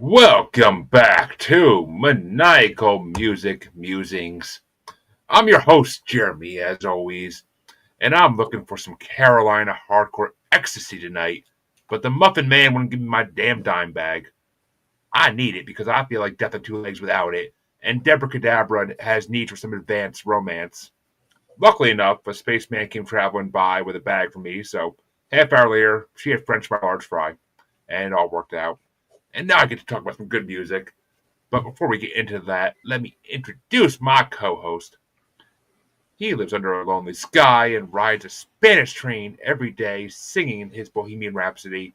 Welcome back to Maniacal Music Musings. I'm your host, Jeremy, as always, and I'm looking for some Carolina hardcore ecstasy tonight, but the Muffin Man wouldn't give me my damn dime bag. I need it because I feel like death on two legs without it, and Deborah Cadabra has need for some advanced romance. Luckily enough, a spaceman came traveling by with a bag for me, so half hour later, she had French my large fry, and it all worked out. And now I get to talk about some good music. But before we get into that, let me introduce my co host. He lives under a lonely sky and rides a Spanish train every day singing his Bohemian Rhapsody.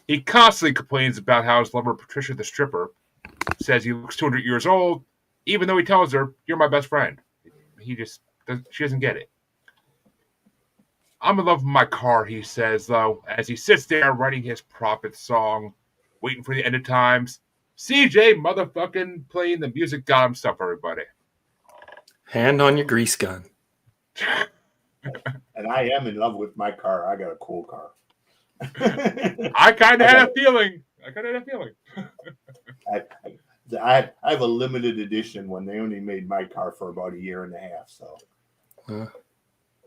He constantly complains about how his lover, Patricia the stripper, says he looks 200 years old, even though he tells her, "You're my best friend." She doesn't get it. I'm in love with my car, he says, though, as he sits there writing his prophet song, waiting for the end of times. CJ motherfucking playing the music god himself, everybody. Hand on your grease gun. And I am in love with my car. I got a cool car. I kind of had a feeling. I have a limited edition one. They only made my car for about a year and a half. So. Well,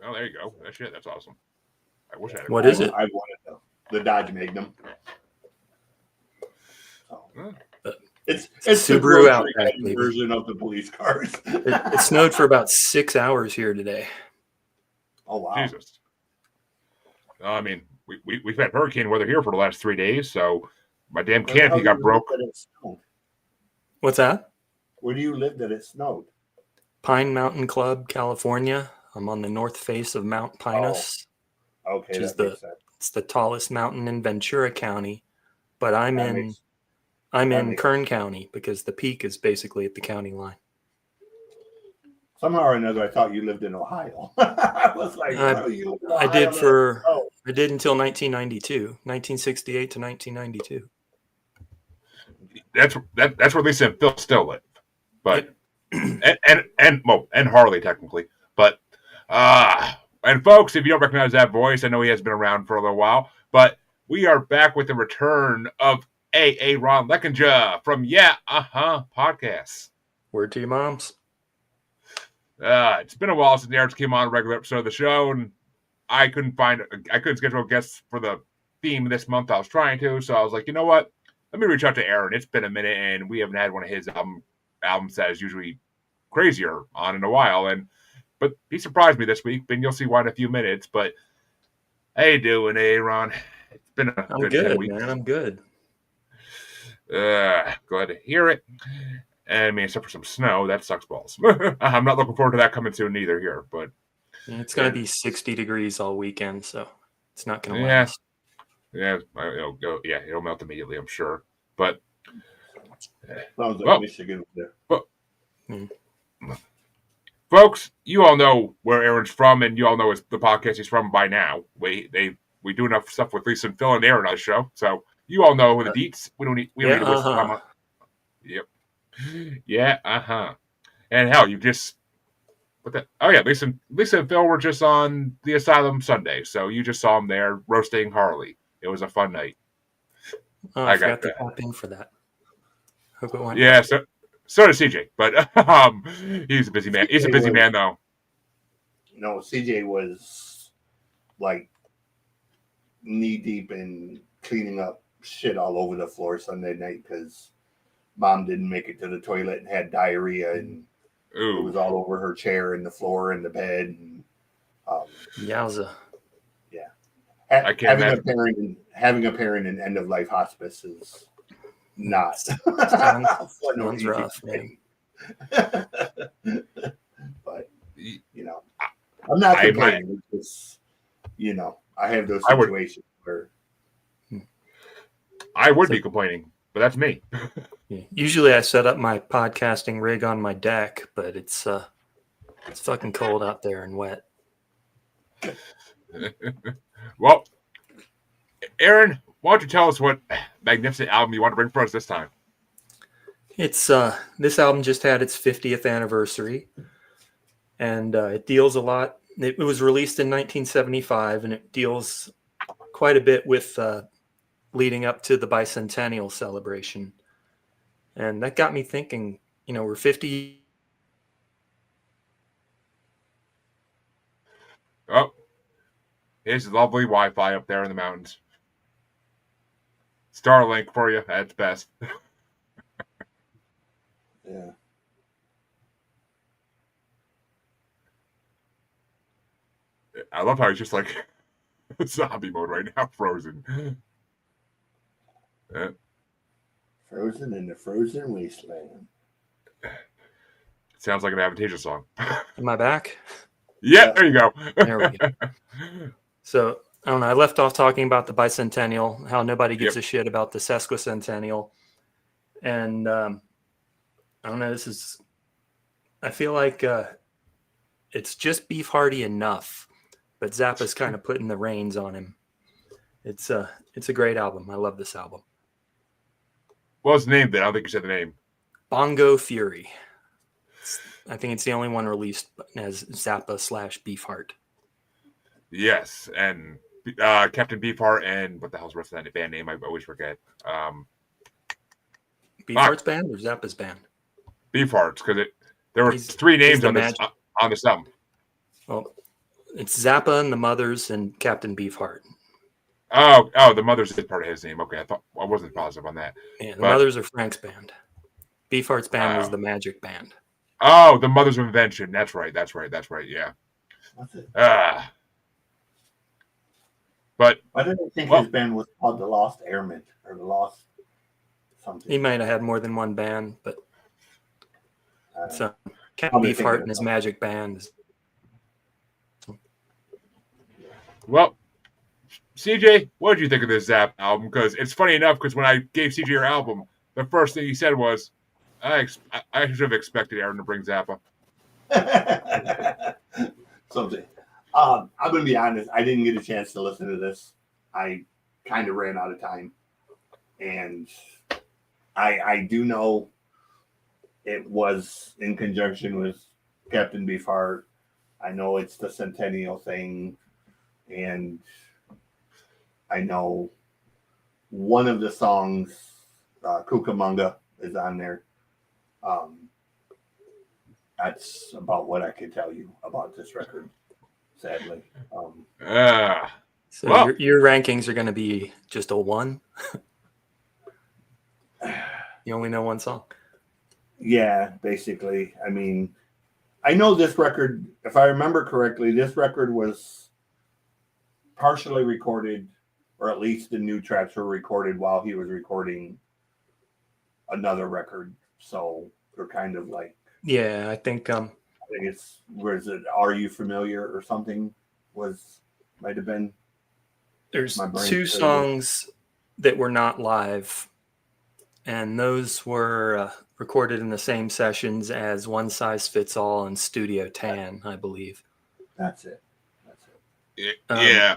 there you go. That's awesome. I wish I had. What is it? I wanted the Dodge Magnum. So. It's Subaru Outback version of the police cars. It snowed for about 6 hours here today. Oh wow! Jesus. I mean, we've had hurricane weather here for the last 3 days, so my damn canopy got broke. What's that? Where do you live that it snowed? Pine Mountain Club, California. I'm on the north face of Mount Pinus. Oh. Okay, which is it's the tallest mountain in Ventura County, but I'm in Kern County because the peak is basically at the county line. Somehow or another, I thought you lived in Ohio. I was like, I did until 1968 to 1992. That's where Lisa and Phil still live, but and Harley technically, but and folks, if you don't recognize that voice, I know he has been around for a little while, but we are back with the return of A. Ron Leckinger from Podcasts. Word to your moms. It's been a while since Aaron came on a regular episode of the show, and I couldn't schedule guests for the theme this month. I was trying to, so I was like, you know what? Let me reach out to Aaron. It's been a minute, and we haven't had one of his albums that is usually crazier on in a while. But he surprised me this week, and you'll see why in a few minutes. But how you doing, Aaron? It's been a I'm good good, 10 weeks. Man. I'm good. Glad to hear it. I mean, except for some snow, that sucks balls. I'm not looking forward to that coming soon either here, but it's going to be 60 degrees all weekend, so it's not going to last. Yeah, it'll melt immediately, I'm sure. But sounds like Michigan there. Folks, you all know where Aaron's from, and you all know the podcast he's from by now. We do enough stuff with Lisa and Phil and Aaron on the show, so you all know the deets. We don't need to waste time. Yep. Yeah, And hell, you just Lisa and Phil were just on the Asylum Sunday, so you just saw them there roasting Harley. It was a fun night. Oh, I forgot to tap in for that. Hope it went. Yeah, so does CJ, but he's a busy man. He's a busy man, though. No, CJ was like knee deep in cleaning up shit all over the floor Sunday night because Mom didn't make it to the toilet and had diarrhea, and it was all over her chair and the floor and the bed. And, yowza. Yeah. Having a parent in end of life hospice is not sounds rough, man. But I'm not complaining. It's just, I have those situations where I would be complaining, but that's me. Usually I set up my podcasting rig on my deck, but it's fucking cold out there and wet. Well, Aaron, why don't you tell us what magnificent album you want to bring for us this time? It's this album just had its 50th anniversary, and it deals a lot. It was released in 1975, and it deals quite a bit with leading up to the bicentennial celebration. And that got me thinking, we're 50. Oh, here's lovely Wi-Fi up there in the mountains. Starlink for you at its best. Yeah. I love how he's just like zombie mode right now, frozen. Frozen in the frozen wasteland. Sounds like an Avantasia song. Am I back? Yeah, there you go. There we go. So, I don't know. I left off talking about the bicentennial, how nobody gives a shit about the sesquicentennial. And I don't know. I feel like it's just Beefhearty enough, but Zappa's kind of putting the reins on him. It's a great album. I love this album. What was the name then? I don't think you said the name. Bongo Fury. I think it's the only one released as Zappa / Beefheart. Yes, and Captain Beefheart and what the hell's the rest of that band name? I always forget. Beefheart's band or Zappa's band? Beefheart's, because there were three names on this album. Well, it's Zappa and the Mothers and Captain Beefheart. Oh, the Mothers is part of his name. Okay, I wasn't positive on that. Yeah, the Mothers are Frank's band. Beefheart's band was the Magic Band. Oh, the Mothers of Invention. That's right. Yeah. That's it. But I didn't think his band was called the Lost Airmen or the Lost something. He might have had more than one band, but Captain Beefheart and his Magic Band. Well, CJ, what did you think of this Zapp album? Because it's funny enough, because when I gave CJ your album, the first thing he said was, I should have expected Aaron to bring Zappa. Something. I'm going to be honest. I didn't get a chance to listen to this. I kind of ran out of time. And I do know it was in conjunction with Captain Beefheart. I know it's the Centennial thing. And I know one of the songs, Cucamonga, is on there. That's about what I can tell you about this record, sadly. So your rankings are going to be just a 1? You only know one song? Yeah, basically. I mean, I know this record, if I remember correctly, this record was partially recorded, or at least the new tracks were recorded while he was recording another record. So they're kind of like, yeah, I think it's, where is it? Are You Familiar or something? Might have been. There's 2 songs that were not live, and those were recorded in the same sessions as One Size Fits All and Studio Tan, I believe. That's it. Yeah.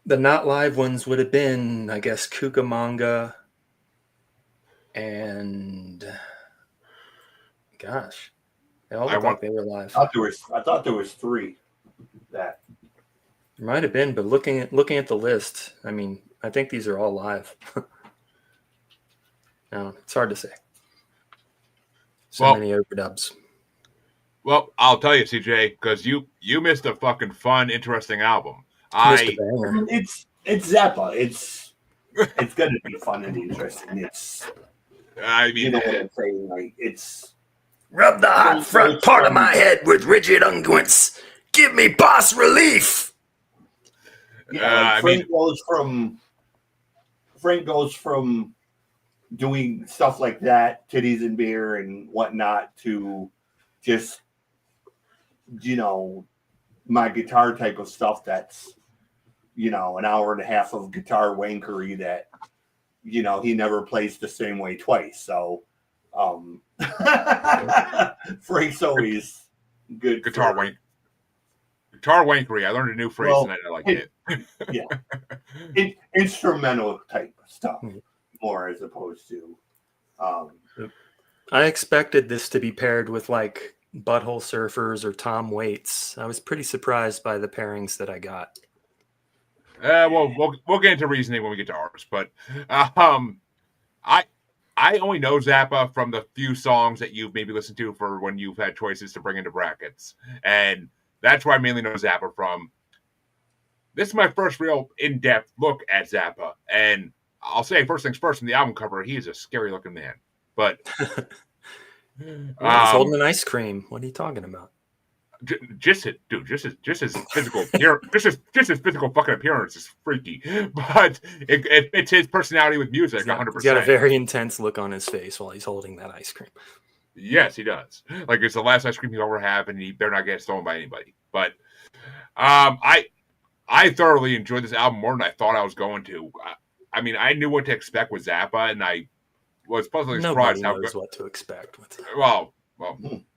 The not live ones would have been, I guess, Cucamonga and gosh, they all look like they were live. I thought there was 3 that there might have been, but looking at the list, I mean, I think these are all live. No, it's hard to say. Many overdubs. Well, I'll tell you, CJ, because you missed a fucking fun, interesting album. It's Zappa. It's gonna be fun and interesting. You know what I'm saying? Like, it's rub the hot front part of my head with rigid unguents. Give me boss relief. Yeah, Frank goes from doing stuff like that, titties and beer and whatnot, to just, my guitar type of stuff that's, an hour and a half of guitar wankery that, he never plays the same way twice. So Frank's always good. Guitar wankery. I learned a new phrase tonight. I like it. Yeah. Instrumental type stuff more as opposed to. I expected this to be paired with like Butthole Surfers or Tom Waits. I was pretty surprised by the pairings that I got. Well, we'll get into reasoning when we get to ours, but I I only know Zappa from the few songs that you've maybe listened to for when you've had choices to bring into brackets. And that's where I mainly know Zappa from. This is my first real in-depth look at Zappa. And I'll say first things first, from the album cover, he is a scary looking man. But he's holding an ice cream. What are you talking about? Just his physical appearance, just his physical fucking appearance is freaky, but it fits his personality with music 100%. He's got a very intense look on his face while he's holding that ice cream. Yes, he does. Like it's the last ice cream he'll ever have, and he better not get stolen by anybody. But I thoroughly enjoyed this album more than I thought I was going to. I mean, I knew what to expect with Zappa, and I was pleasantly surprised how knows what to expect with. Well,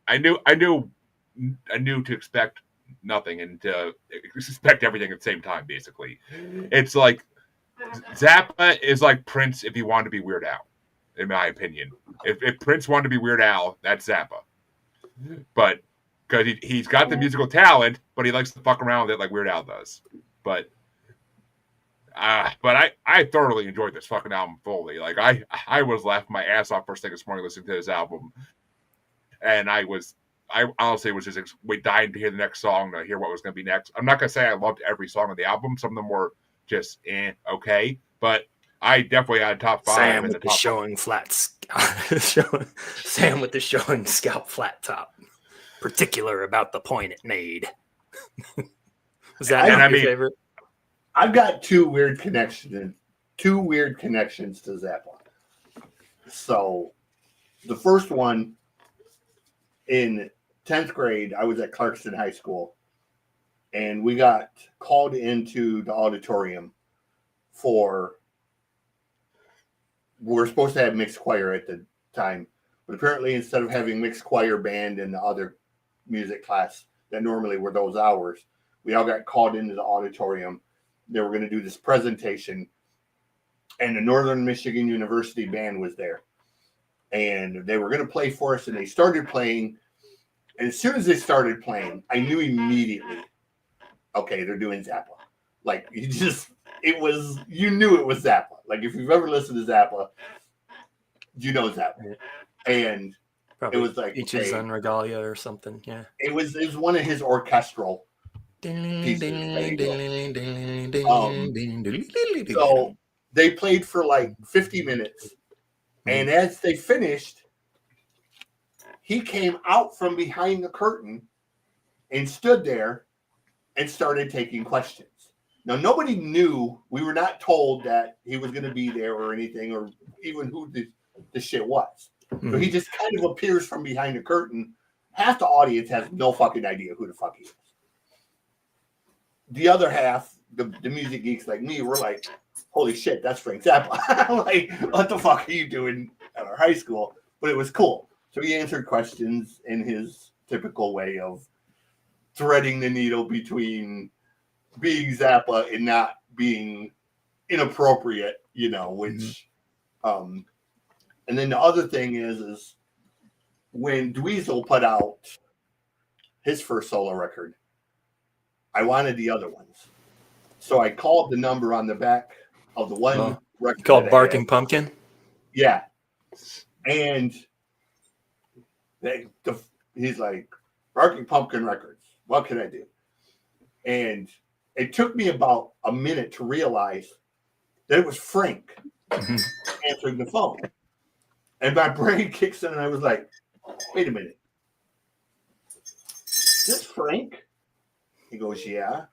I knew to expect nothing and to expect everything at the same time, basically. It's like Zappa is like Prince if he wanted to be Weird Al, in my opinion. If Prince wanted to be Weird Al, that's Zappa. But because he's got the musical talent, but he likes to fuck around with it like Weird Al does. But I thoroughly enjoyed this fucking album fully. Like I was laughing my ass off first thing this morning listening to this album, and I honestly was just dying to hear the next song, to hear what was going to be next. I'm not going to say I loved every song on the album. Some of them were just okay, but I definitely had a top 5. Sam with the showing flat, Sam with the showing scalp flat top. Particular about the point it made. Was that your favorite? I've got two weird connections to Zappa. So the first one, in 10th grade, I was at Clarkston High School, and we got called into the auditorium we're supposed to have mixed choir at the time, but apparently instead of having mixed choir, band, and the other music class that normally were those hours, we all got called into the auditorium. They were going to do this presentation, and the Northern Michigan University band was there. And they were going to play for us, and they started playing. And as soon as they started playing, I knew immediately, okay, they're doing Zappa. Like, you knew it was Zappa. Like, if you've ever listened to Zappa, you know Zappa. And probably it was like Peaches and Regalia or something. Yeah. It was one of his orchestral pieces. So they played for like 50 minutes. And as they finished, he came out from behind the curtain and stood there and started taking questions. Now, nobody knew. We were not told that he was going to be there or anything, or even who the shit was. So he just kind of appears from behind the curtain. Half the audience has no fucking idea who the fuck he is. The other half, the music geeks like me, were like, holy shit, that's Frank Zappa. Like, what the fuck are you doing at our high school? But it was cool. So he answered questions in his typical way of threading the needle between being Zappa and not being inappropriate, which, and then the other thing is when Dweezil put out his first solo record, I wanted the other ones. So I called the number on the back of the one record. Called Barking Pumpkin? Yeah. And he's like, Barking Pumpkin Records, what can I do? And it took me about a minute to realize that it was Frank answering the phone. And my brain kicks in and I was like, wait a minute. Is this Frank? He goes, yeah.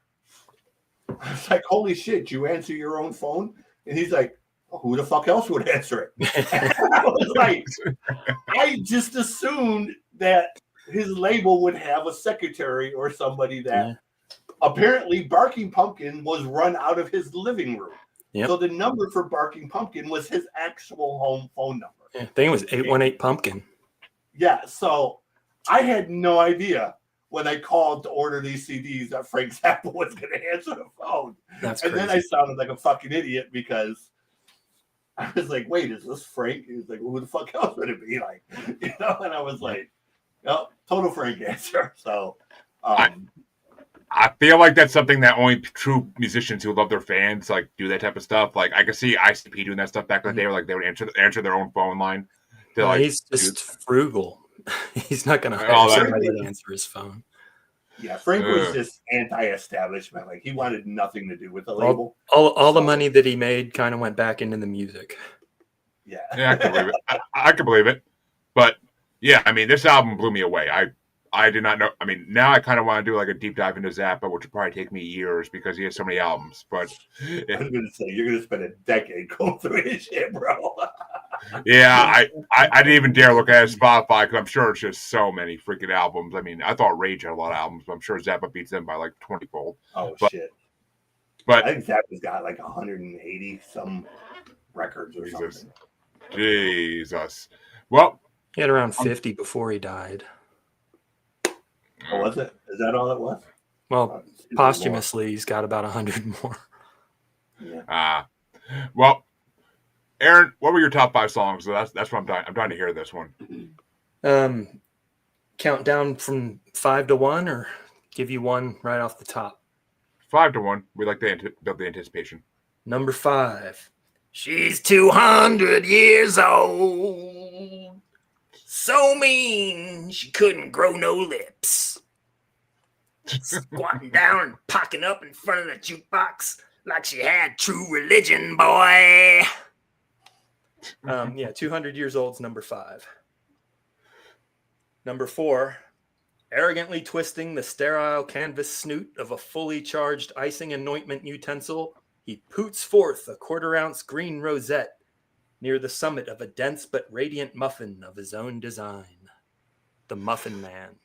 I was like, holy shit, you answer your own phone? And he's like, who the fuck else would answer it? I was like, I just assumed that his label would have a secretary or somebody that apparently Barking Pumpkin was run out of his living room. Yep. So the number for Barking Pumpkin was his actual home phone number. Yeah, I think it was 818 Pumpkin. Yeah, so I had no idea when I called to order these CDs that Frank Zappa was going to answer the phone. That's and crazy. Then I sounded like a fucking idiot because I was like, wait, is this Frank? He was like, who the fuck else would it be like? And I was like, oh, total Frank answer. So I feel like that's something that only true musicians who love their fans like do that type of stuff. Like I could see ICP doing that stuff back in the day, where like they would answer their own phone line. To, like, he's just frugal. He's not going to hire all that. somebody to answer his phone. Yeah, Frank was just anti-establishment. Like he wanted nothing to do with the label. All the money that he made kind of went back into the music. Yeah, I can believe it. I can believe it. But yeah, I mean, this album blew me away. I did not know. I mean, now I kind of want to do like a deep dive into Zappa, which would probably take me years because he has so many albums. But I was going to say you're going to spend a decade going through his shit, bro. Yeah, I didn't even dare look at his Spotify because I'm sure it's just so many freaking albums. I mean, I thought Rage had a lot of albums, but I'm sure Zappa beats them by like 20-fold. Oh, shit. But I think Zappa's got like 180 some records or something. Jesus. Well, he had around 50 before he died. Oh, was it? Is that all it was? Well, posthumously, he's got about 100 more. Yeah. Well, Aaron, what were your top 5 songs? So that's what I'm trying to hear this one. Count down from 5 to 1, or give you one right off the top. 5 to 1. We like to build the anticipation. Number 5. She's 200 years old. So mean she couldn't grow no lips. Squatting down and pocking up in front of the jukebox like she had true religion, boy. 200 years old's number 5. Number 4, arrogantly twisting the sterile canvas snoot of a fully charged icing anointment utensil, he poots forth a 1/4-ounce green rosette near the summit of a dense but radiant muffin of his own design. The Muffin Man.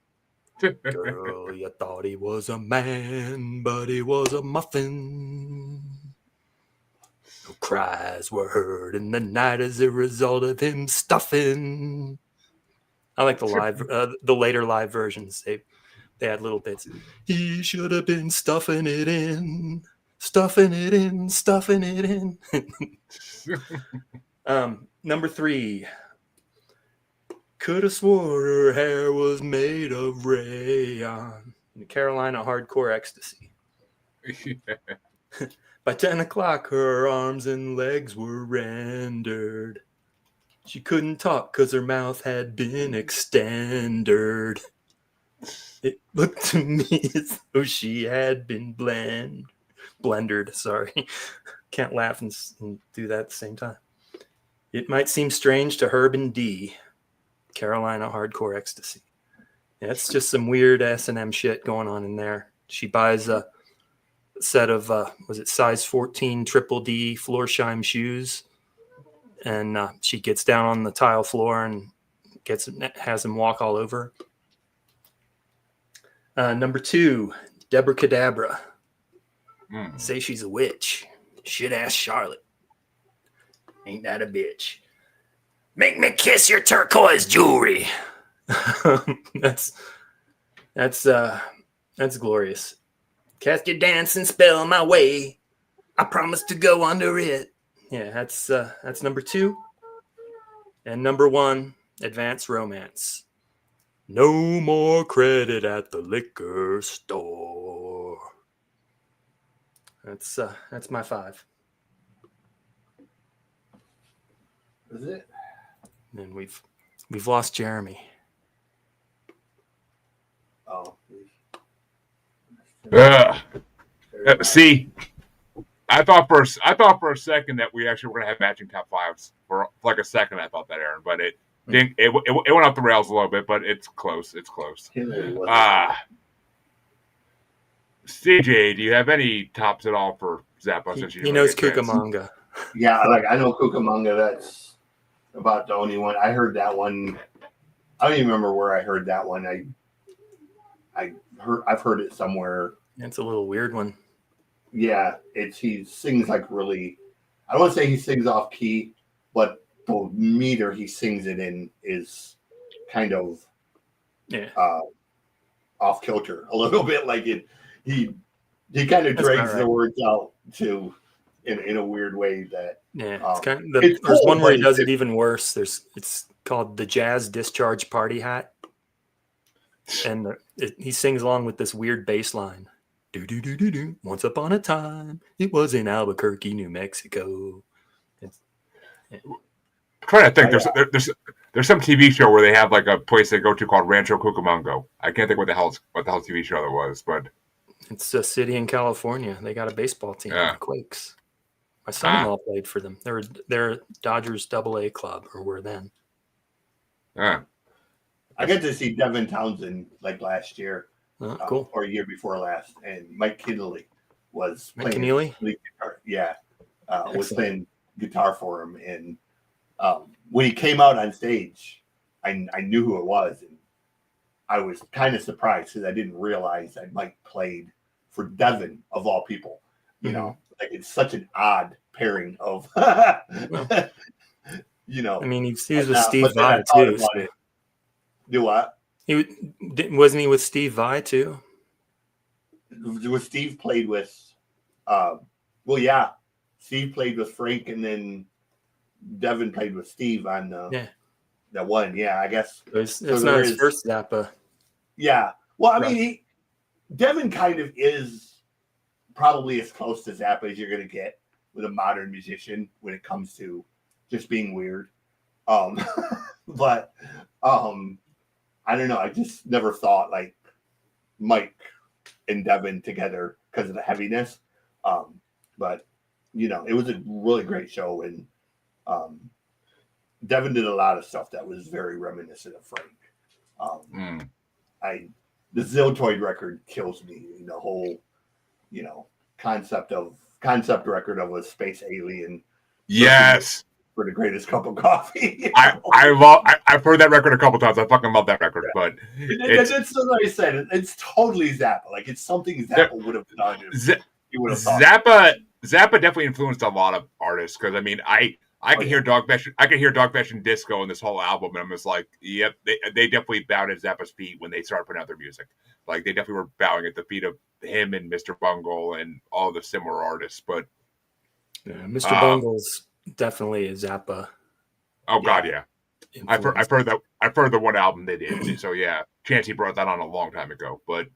Girl, you thought he was a man, but he was a muffin. No cries were heard in the night as a result of him stuffing. I like the later live versions. They had little bits. He should have been stuffing it in, stuffing it in, stuffing it in. Number 3. Could have swore her hair was made of rayon. Carolina Hardcore Ecstasy. By 10 o'clock, her arms and legs were rendered. She couldn't talk because her mouth had been extended. It looked to me as though she had been blendered. Sorry. Can't laugh and do that at the same time. It might seem strange to Herb and D. Carolina Hardcore Ecstasy. Yeah, it's just some weird S&M shit going on in there. She buys a set of, was it size 14 Triple D Florsheim shoes? And she gets down on the tile floor and has him walk all over. Number 2, Deborah Cadabra. Say she's a witch. Should ask Charlotte. Ain't that a bitch? Make me kiss your turquoise jewelry. That's glorious. Cast your dancing spell my way. I promise to go under it. Yeah, that's number 2. And number 1, Advanced Romance. No more credit at the liquor store. That's my 5. Is it? And we've lost Jeremy. Oh. See, I thought for a second that we actually were gonna have matching top 5s for like a second. I thought that, Aaron, but it didn't. It went off the rails a little bit, but it's close. It's close. CJ, do you have any tops at all for Zappa? He knows Cucamonga. Yeah, I know Cucamonga. That's about the only one. I heard that one. I don't even remember where I heard that one. I've heard it somewhere. It's a little weird one. Yeah, he sings like really. I don't want to say he sings off key, but the meter he sings it in is kind of off kilter a little bit. Like it, he kind of drags the words out too in a weird way that. Yeah, it's kind of there's one where he does it even worse. It's called the Jazz Discharge Party Hat, and he sings along with this weird bass line. Once upon a time, it was in Albuquerque, New Mexico. I'm trying to think. There's some TV show where they have like a place they go to called Rancho Cucamonga. I can't think what the hell TV show that was, but It's a city in California. They got a baseball team, the Quakes. My son-in-law played for them. They're Dodgers AA club, or were then. I got to see Devin Townsend like last year, cool, or a year before last, and Mike Keneally was playing guitar. Yeah, was playing guitar for him, and when he came out on stage, I knew who it was, and I was kind of surprised because I didn't realize that Mike played for Devin of all people. You know, like it's such an odd pairing of, you know. I mean, he was with Steve Vai too. So. Do what? Wasn't he with Steve Vai too? Was Steve played with? Well, yeah, Steve played with Frank, and then Devin played with Steve on that one. Yeah, I guess it's not his first Zappa. Yeah, well, I mean, Devin kind of is probably as close to Zappa as you're going to get with a modern musician when it comes to just being weird. But I don't know. I just never thought like Mike and Devin together because of the heaviness. But you know, it was a really great show, and Devin did a lot of stuff that was very reminiscent of Frank. The Ziltoid record kills me. The whole, you know, concept record of a space alien. Yes. For the greatest cup of coffee. I've heard that record a couple times. I fucking love that record. Yeah. But it's like I said, it's totally Zappa. Like it's something Zappa would have done. Zappa definitely influenced a lot of artists because I mean I can hear Dogfish and Disco in this whole album, and I'm just like, yep, they definitely bowed at Zappa's feet when they started putting out their music. Like they definitely were bowing at the feet of him and Mr. Bungle and all the similar artists. But Mr. Bungle's definitely a Zappa. Oh God, yeah. I've heard the one album they did. So yeah, Chancey brought that on a long time ago. But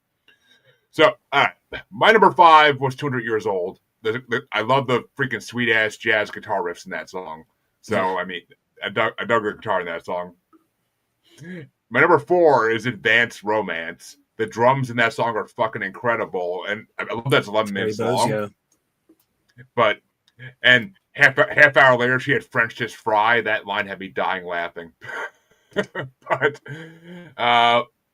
so my number 5 was 200 Years Old. I love the freaking sweet ass jazz guitar riffs in that song. So I mean, I dug the guitar in that song. My number 4 is Advanced Romance. The drums in that song are fucking incredible, and I love that's 11 minutes long. Yeah. But half hour later, she had French Kiss Fry. That line had me dying laughing. But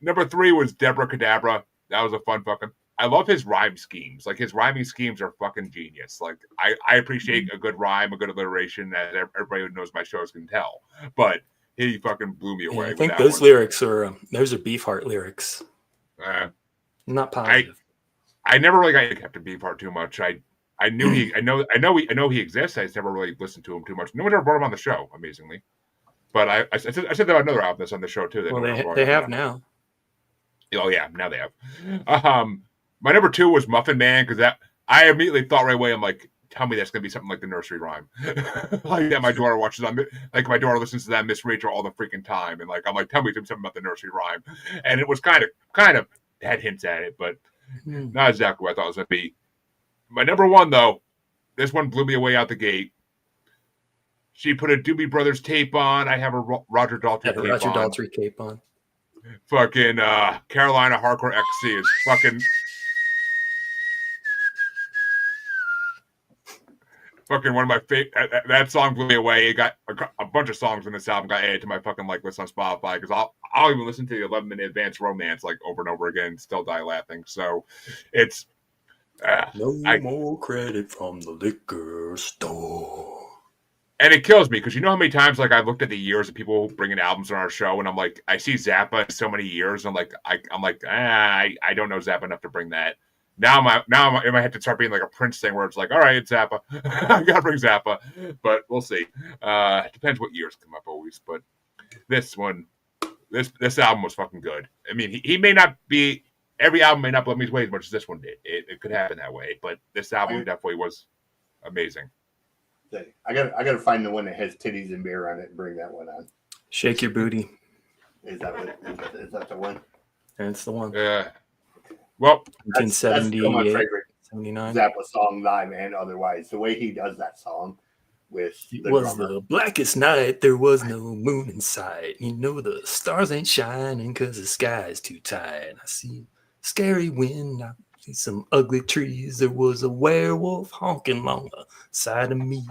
number 3 was Deborah Cadabra. That was a fun fucking. I love his rhyme schemes. Like his rhyming schemes are fucking genius. Like I appreciate a good rhyme, a good alliteration, as everybody who knows my shows can tell. But he fucking blew me away. I think those lyrics are those are Beefheart lyrics. Not positive. I never really got Captain Beefheart too much. I know he exists. I just never really listened to him too much. No one ever brought him on the show, amazingly. But I said that about another album that's on the show too. They have now. Oh yeah, now they have. My number 2 was Muffin Man because that I immediately thought right away. I'm like, tell me that's gonna be something like the nursery rhyme. Like that my daughter watches on, like my daughter listens to that Miss Rachel all the freaking time, and like I'm like, tell me something about the nursery rhyme, and it was kind of had hints at it, but not exactly what I thought it was gonna be. My number 1 though, this one blew me away out the gate. She put a Doobie Brothers tape on. I have a Roger Daltrey tape on. Fucking Carolina Hardcore XC is fucking one of my favorite. That song blew me away. It got a bunch of songs in this album got added to my fucking like list on Spotify because I'll even listen to the 11-minute Advanced Romance like over and over again and still die laughing. So it's no more credit from the liquor store. And it kills me because you know how many times like I looked at the years of people bringing albums on our show, and I'm like, I see Zappa in so many years, and I'm like, I don't know Zappa enough to bring that. Now I'm in my head to start being like a Prince thing where it's like, all right, it's Zappa, I gotta bring Zappa, but we'll see. It depends what years come up always, but this album was fucking good. I mean, he may not be every album may not blow me away as much as this one did. It could happen that way, but this album definitely was amazing. I gotta find the one that has titties and beer on it and bring that one on. Shake Your Booty. Is that the one? That's the one. Yeah. Well, That's still my 1978, favorite 79. Zappa song, live and otherwise. The way he does that song with It the was drummer. the blackest night, there was no moon in sight. You know the stars ain't shining because the sky's too tight. I see scary wind, I see some ugly trees. There was a werewolf honking along the side of me.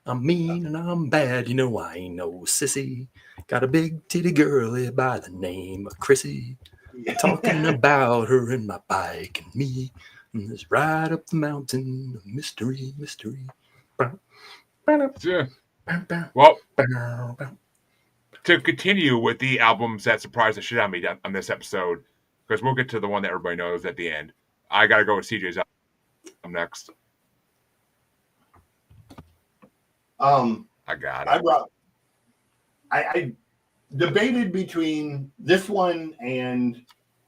I'm mean and I'm bad, you know I ain't no sissy. Got a big titty girlie by the name of Chrissy. Talking about her and my bike and me. And this ride up the mountain, mystery, mystery. yeah. Well, to continue with the albums that surprised the shit out of me on this episode, because we'll get to the one that everybody knows at the end. I got to go with CJ's album next. I got it. I debated between this one and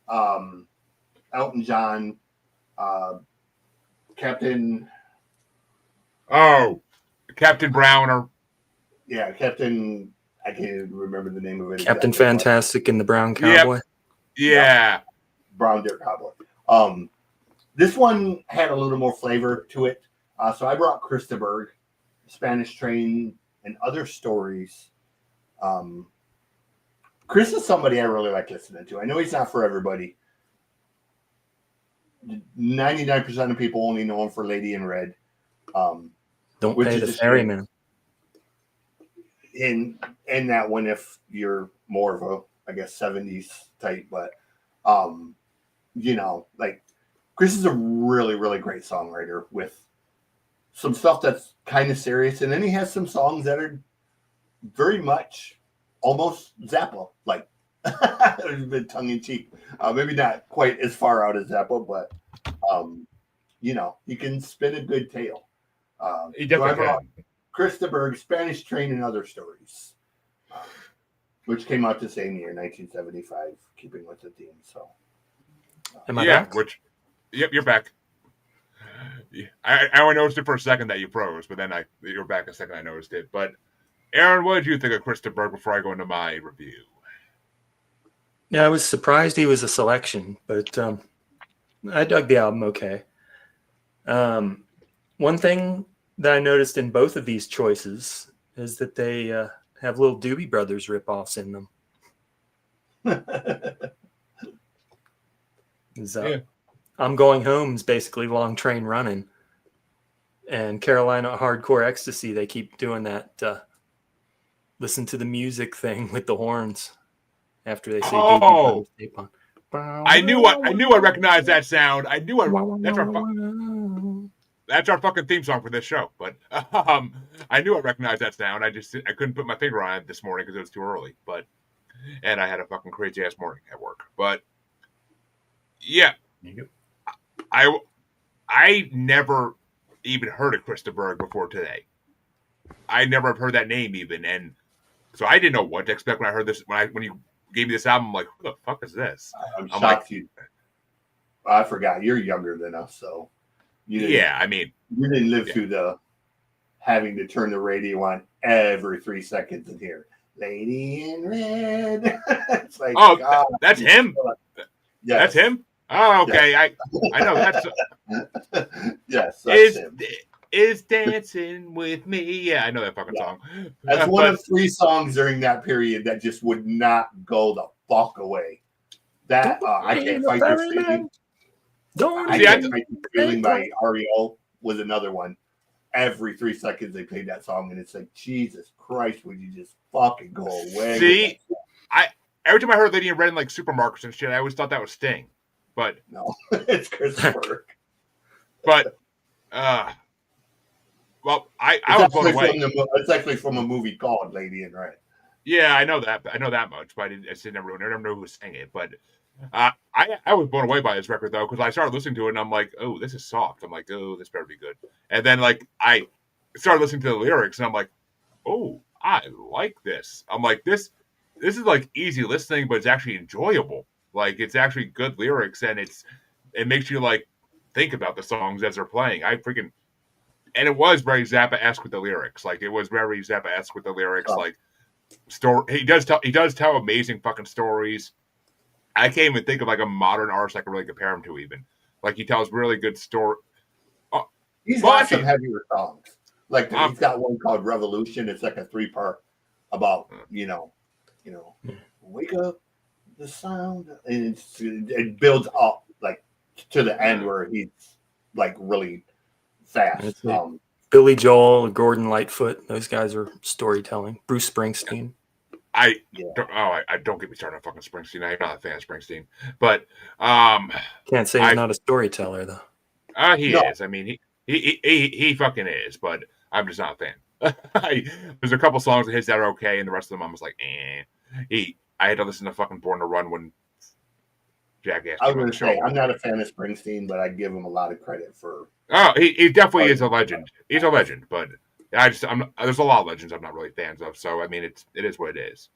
Elton John, Captain. Oh, Captain Brown or Captain. I can't remember the name of it. Captain Fantastic and the Brown Cowboy. Yep. Yeah. Brown Dirt Cowboy. This one had a little more flavor to it. So I brought Christaberg, Spanish Train, and Other Stories. Chris is somebody I really like listening to. I know he's not for everybody. 99% of people only know him for Lady in Red. Don't Pay the Ferryman. In that one, if you're more of a, I guess, 70s type, but like Chris is a really, really great songwriter with some stuff that's kind of serious, and then he has some songs that are very much almost Zappa, like a bit tongue in cheek. Maybe not quite as far out as Zappa, but he can spin a good tale. He definitely can. Christaberg, Spanish Train, and Other Stories, which came out the same year, 1975, keeping with the theme. So, am I back? Yep, you're back. I only noticed it for a second that you froze, but then you're back a second. I noticed it. But Aaron, what did you think of Christaberg before I go into my review? Yeah, I was surprised he was a selection, but I dug the album okay. One thing that I noticed in both of these choices is that they have little Doobie Brothers ripoffs in them. I'm Going Home is basically Long Train Running. And Carolina Hardcore Ecstasy, they keep doing that listen to the music thing with the horns after they say Doobie Brothers tape on. I knew I recognized that sound. That's our fucking theme song for this show. But I knew I recognized that sound. I couldn't put my finger on it this morning because it was too early. And I had a fucking crazy ass morning at work. But yeah, I never even heard of Christaberg before today. I never heard that name even, and so I didn't know what to expect when I heard this. When you gave me this album, I'm like, who the fuck is this? I'm shocked you. I forgot you're younger than us, so. You didn't live through the having to turn the radio on every 3 seconds and hear Lady in Red. It's like, that's him. Yes. That's him. Oh, okay. Yes. I know that's. Yes, that's him. Is dancing with me? Yeah, I know that fucking song. That's one of 3 songs during that period that just would not go the fuck away. That I Can't Fight This Feeling. I Can't Fight This Feeling by REO was another one. Every 3 seconds they played that song, and it's like, Jesus Christ, would you just fucking go away? See, every time I heard Lady in Red in like supermarkets and shit, I always thought that was Sting, but no, it's Christopher. But well, I was blown away. It's actually from a movie called Lady in Red. Yeah, I know that. I know that much, but I never know who was saying it. But I was blown away by this record though, because I started listening to it and I'm like, oh, this is soft. I'm like, oh, this better be good. And then like I started listening to the lyrics and I'm like, oh, I like this. I'm like, this is like easy listening, but it's actually enjoyable. Like it's actually good lyrics and it makes you like think about the songs as they're playing. And it was very Zappa-esque with the lyrics. Like it was very Zappa-esque with the lyrics. Like he does tell amazing fucking stories. I can't even think of like a modern artist I can really compare him to. Even like he tells really good story. Oh, He's well, got actually, some heavier songs. Like he's got one called Revolution. It's like a 3-part about wake up the sound, and it builds up like to the end where he's like really fast. Billy Joel, Gordon Lightfoot, those guys are storytelling. Bruce Springsteen. I don't get me started on fucking Springsteen. I'm not a fan of Springsteen, but can't say he's not a storyteller though. He is. I mean, he fucking is, but I'm just not a fan. There's a couple songs of his that are okay, and the rest of them I'm just like, eh. I had to listen to fucking Born to Run when Jackass. I was going to say I'm not a fan of Springsteen, but I give him a lot of credit for. Oh, he definitely is a legend. He's a legend, but there's a lot of legends I'm not really fans of. So I mean, it is what it is.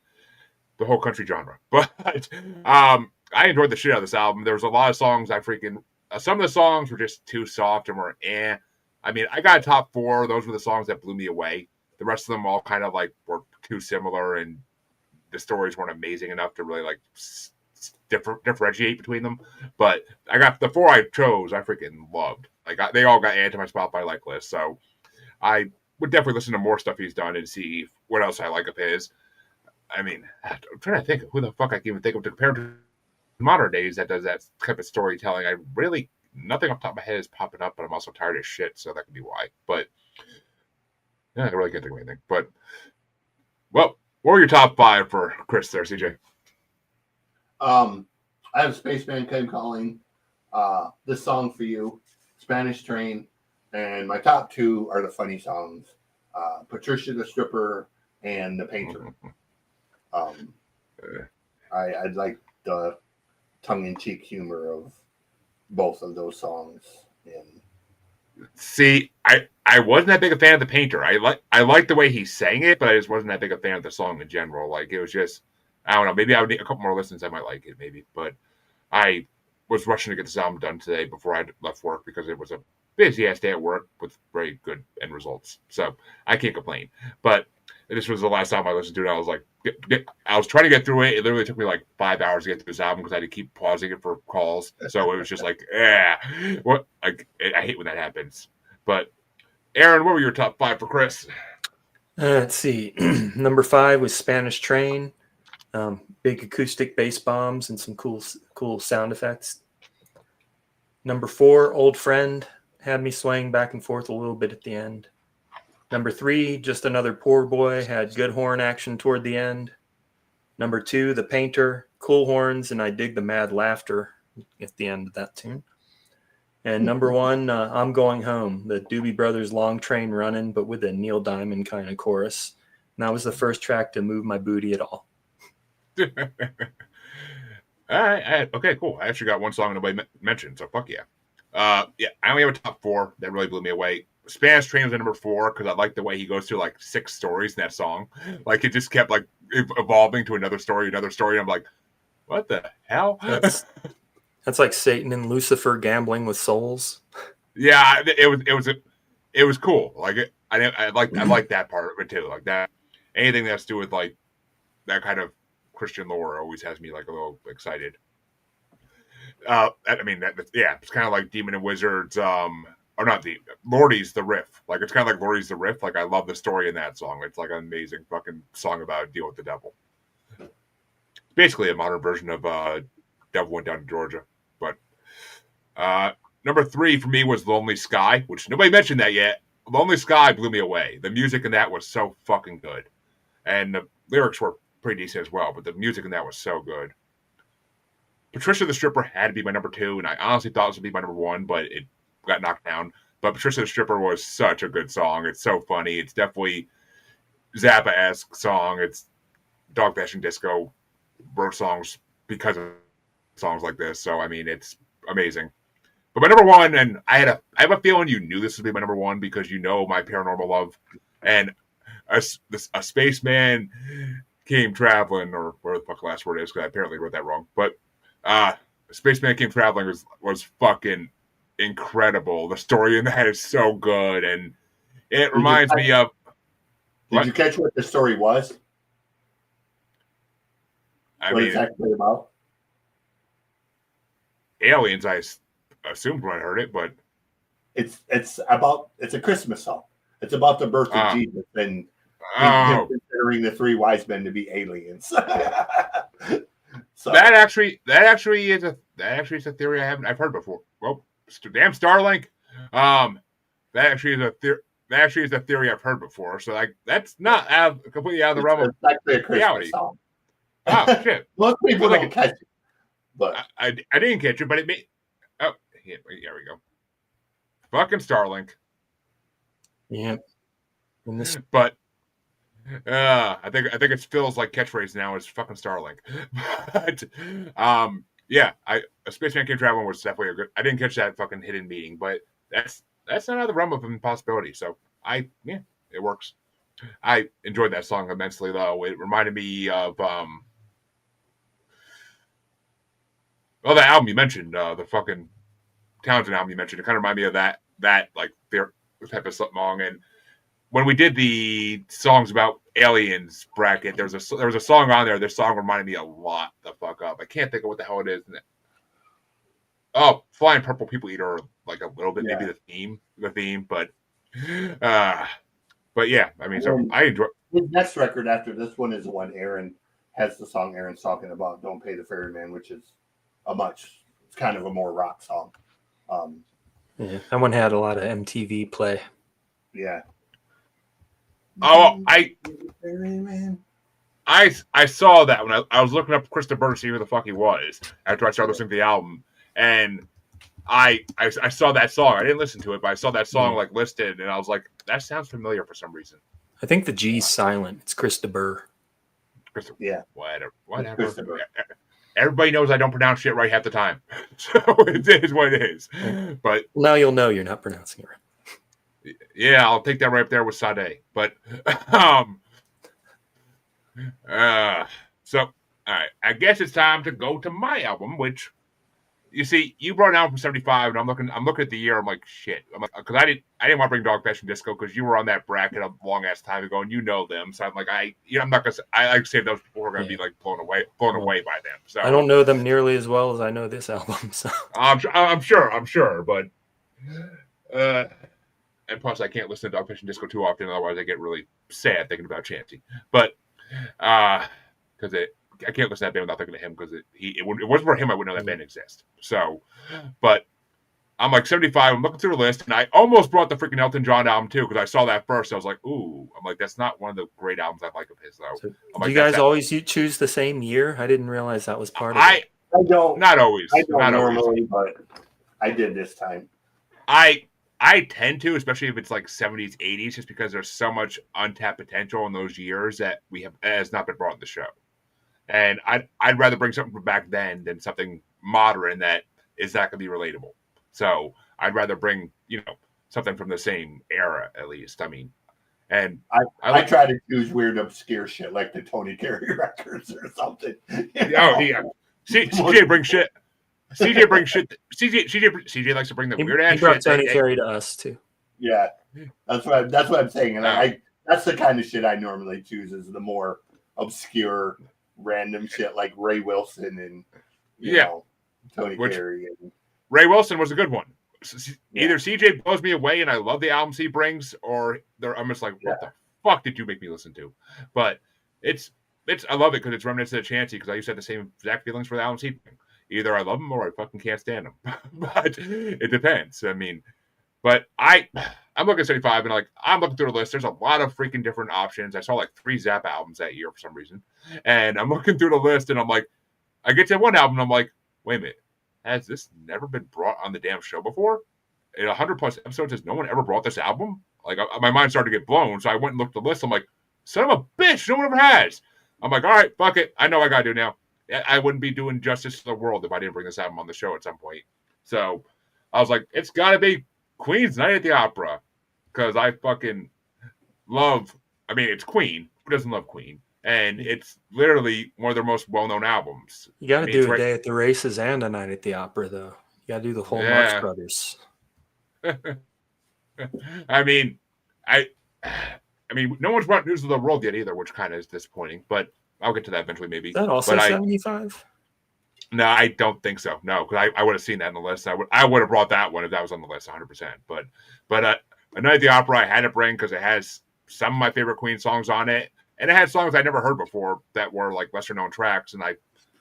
The whole country genre, but I enjoyed the shit out of this album. There was a lot of songs some of the songs were just too soft and were eh. I mean, I got a top 4. Those were the songs that blew me away. The rest of them all kind of like were too similar, and the stories weren't amazing enough to really like differentiate between them. But I got the 4 I chose. I freaking loved. Like they all got added to my Spotify like list. So I would definitely listen to more stuff he's done and see what else I like of his. I mean, I'm trying to think of who the fuck I can even think of to compare to modern days that does that type of storytelling. I really, nothing off the top of my head is popping up, but I'm also tired of shit, so that could be why. But yeah, I really can't think of anything. But well, what were your top 5 for Chris there, CJ? I have Spaceman Came Calling, This Song for You, Spanish Train, and my top 2 are the funny songs, Patricia the Stripper and The Painter. I like the tongue-in-cheek humor of both of those songs. And see, I wasn't that big a fan of The Painter. I like the way he sang it, but I just wasn't that big a fan of the song in general. Like it was just, I don't know. Maybe I would need a couple more listens. I might like it, maybe. But I was rushing to get this album done today before I left work because it was a busy ass day at work with very good end results. So I can't complain. But this was the last time I listened to it. I was like, I was trying to get through it. It literally took me like 5 hours to get through this album because I had to keep pausing it for calls. So it was just like, what? I hate when that happens. But Aaron, what were your top 5 for Chris? Let's see. Number 5 was Spanish Train. Big acoustic bass bombs and some cool sound effects. Number 4, Old Friend, had me swaying back and forth a little bit at the end. Number 3, Just Another Poor Boy, had good horn action toward the end. Number 2, The Painter, cool horns, and I dig the mad laughter at the end of that tune. And number 1, I'm Going Home, the Doobie Brothers Long Train Running, but with a Neil Diamond kind of chorus. And that was the first track to move my booty at all. All right. Okay, cool. I actually got one song nobody mentioned, so fuck yeah. I only have a top 4 that really blew me away. Spanish Train was at number 4 because I like the way he goes through like 6 stories in that song. Like it just kept like evolving to another story. And I'm like, what the hell? That's like Satan and Lucifer gambling with souls. Yeah, it was cool. Like I like that part of it too. Like that, anything that's to do with like that kind of Christian lore always has me like a little excited. I mean, it's kind of like Demon and Wizards. Or not Lordy's the Riff. Like it's kind of like Lordy's the Riff. Like I love the story in that song. It's like an amazing fucking song about deal with the devil. It's basically a modern version of Devil Went Down to Georgia. But number 3 for me was Lonely Sky, which nobody mentioned that yet. Lonely Sky blew me away. The music in that was so fucking good, and the lyrics were pretty decent as well. But the music in that was so good. Patricia the Stripper had to be my number 2, and I honestly thought this would be my number 1, but it got knocked down. But Patricia the Stripper was such a good song. It's so funny. It's definitely Zappa-esque song. It's Dog Fashion Disco wrote songs because of songs like this. So I mean, it's amazing. But my number 1, and I have a feeling you knew this would be my number 1 because you know my paranormal love, and a spaceman came traveling, or whatever the fuck the last word is, because I apparently wrote that wrong. But Spaceman Came Traveling was fucking incredible. The story in that is so good, and it reminds me of. Did you catch what the story was? I what mean, it's actually about? Aliens, I assumed when I heard it, but It's a Christmas song. It's about the birth of Jesus and him considering the three wise men to be aliens. So that actually is a theory I've heard before. Well, damn Starlink. That actually is a theory I've heard before. So like that's not completely out of the realm of actually a Christmas reality. song. Oh shit! Most people don't catch it, but I didn't catch it, but it made. Oh, yeah, there we go. Fucking Starlink. Yeah. But I think it feels like catchphrase now is fucking Starlink. But yeah, a Spaceman Came Traveling was definitely a good. I didn't catch that fucking hidden meeting, but that's not out of the realm of impossibility. So it works. I enjoyed that song immensely, though. It reminded me of the album you mentioned, the fucking Townsend album you mentioned. It kind of reminded me of that like their type of song. And when we did the songs about aliens bracket, there was a song on there. This song reminded me a lot the fuck up. I can't think of what the hell it is. Oh, Flying Purple People Eater, like a little bit, maybe the theme, but yeah, I mean, so I enjoy. The next record after this one is the one Aaron has the song Aaron's talking about, "Don't Pay the Ferryman," which is it's kind of a more rock song. Yeah, that one had a lot of MTV play. Yeah. Oh, I saw that when I was looking up Krista Bird to see who the fuck he was after I started listening to the album, and I saw that song. I didn't listen to it, but I saw that song like listed, and I was like, that sounds familiar for some reason. I think the G's silent. It's Krista Burr. Yeah. Whatever. Everybody knows I don't pronounce shit right half the time, so it is what it is. But now you'll know you're not pronouncing it right. Yeah, I'll take that right up there with Sade. But so all right, I guess it's time to go to my album, which you see, you brought an album from '75, and I'm looking at the year. I'm like, shit, because I didn't want to bring Dog Fashion Disco because you were on that bracket a long ass time ago, and you know them. So I'm like, I'm not gonna. I like to say those people are gonna be like blown away by them. So I don't know them nearly as well as I know this album. So I'm sure, but and plus I can't listen to Dog Fashion Disco too often, otherwise I get really sad thinking about Chansey. But because I can't listen to that band without thinking of him because it wasn't for him I wouldn't know that band exists. So, but I'm like 75. I'm looking through the list, and I almost brought the freaking Elton John album too because I saw that first. I was like, ooh, I'm like, that's not one of the great albums I like of his though. So like, do you guys always choose the same year? I didn't realize that was part of it. I don't. Not always. I don't not normally, always. but I did this time. I tend to, especially if it's like 70s, 80s, just because there's so much untapped potential in those years that has not been brought to the show. And I'd rather bring something from back then than something modern that is not going to be relatable. So I'd rather bring, something from the same era at least. I mean, and I try to choose weird, obscure shit like the Tony Carey records or something. Oh, yeah. CJ brings shit. CJ brings shit. CJ likes to bring the weird ass shit. He brought Tony Carey to us too. Yeah, that's what I'm saying, and that's the kind of shit I normally choose is the more obscure, random shit like Ray Wilson and you know, Tony Carey. And Ray Wilson was a good one. Either CJ blows me away and I love the albums he brings, or I'm just like, what the fuck did you make me listen to? But I love it because it's reminiscent of Chansey because I used to have the same exact feelings for the albums he brings. Either I love them or I fucking can't stand them. But it depends. I mean, but I'm looking at 75 and I'm looking through the list. There's a lot of freaking different options. I saw like 3 Zappa albums that year for some reason. And I'm looking through the list and I'm like, I get to one album and I'm like, wait a minute. Has this never been brought on the damn show before? In 100 plus episodes, has no one ever brought this album? Like my mind started to get blown. So I went and looked at the list. I'm like, son of a bitch, no one ever has. I'm like, all right, fuck it. I know what I gotta do now. I wouldn't be doing justice to the world if I didn't bring this album on the show at some point. So I was like, it's got to be Queen's Night at the Opera because I fucking love. I mean, it's Queen. Who doesn't love Queen? And it's literally one of their most well-known albums. You got to do a day at the races and a night at the opera, though. You got to do the whole Marx Brothers. I mean, no one's brought News of the World yet either, which kind of is disappointing. But I'll get to that eventually, maybe. Is that also 75? No, I don't think so. No, because I would have seen that on the list. I would have brought that one if that was on the list, 100%. But A Night at the Opera I had to bring because it has some of my favorite Queen songs on it, and it had songs I never heard before that were like lesser known tracks, and I